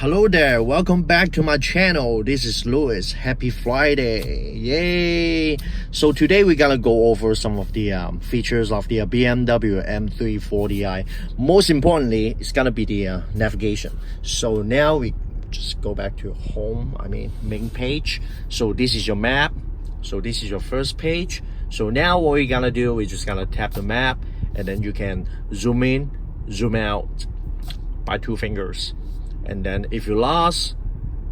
Hello there, welcome back to my channel. This is Louis. Happy Friday, yay! So today we're gonna go over some of the features of the BMW M340i. Most importantly, it's gonna be the navigation. So now we just go back to home, main page. So this is your map. So this is your first page. So now what we're gonna do, we're just gonna tap the map, and then you can zoom in, zoom out by 2 fingers. And then if you lost,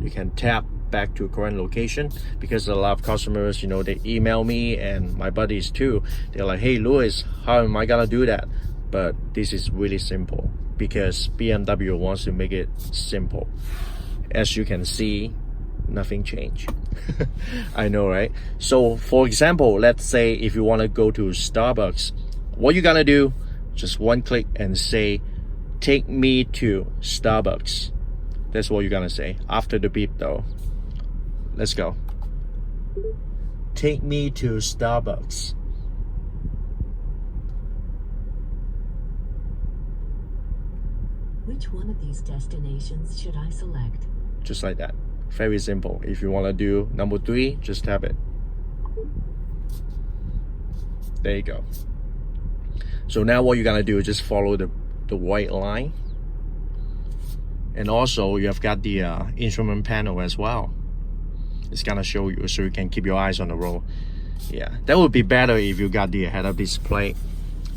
you can tap back to current location, because a lot of customers, they email me and my buddies too. They're like, hey Louis, how am I gonna do that? But this is really simple because BMW wants to make it simple. As you can see, nothing changed. I know, right? So for example, let's say if you want to go to Starbucks, what you gonna do? Just one click and say, take me to Starbucks. That's what you're gonna say after the beep though. Let's go. Take me to Starbucks. Which one of these destinations should I select? Just like that. Very simple. If you want to do number 3, just tap it. There you go. So now what you're gonna do is just follow the white line. And also you have got the instrument panel as well. It's gonna show you so you can keep your eyes on the road. Yeah, that would be better if you got the head-up display,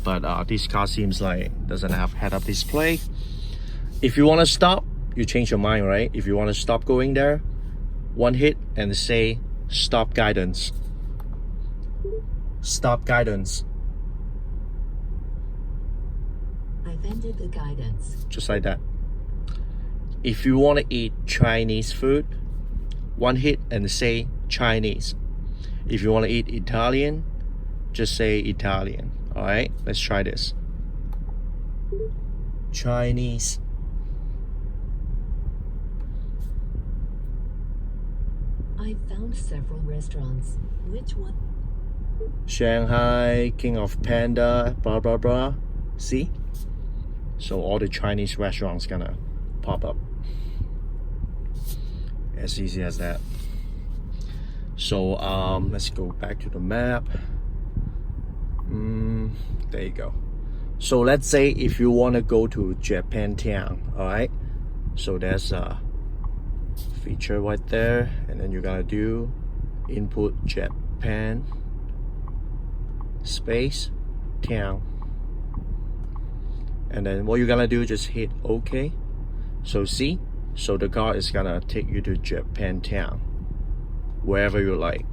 but this car seems like doesn't have head-up display. If you want to stop, you change your mind, right? If you want to stop going there, one hit and say stop guidance. Stop guidance. I've ended the guidance. Just like that. If you want to eat Chinese food, one hit and say Chinese. If you want to eat Italian, just say Italian. All right, let's try this. Chinese. I've found several restaurants. Which one? Shanghai, King of Panda, blah blah blah. See? So all the Chinese restaurants gonna pop up. As easy as that. So let's go back to the map. There you go. So let's say if you want to go to Japantown, all right? So there's a feature right there, and then you're gonna do input Japan space town, and then what you're gonna do, just hit OK. So see, so the car is gonna take you to Japantown, wherever you like.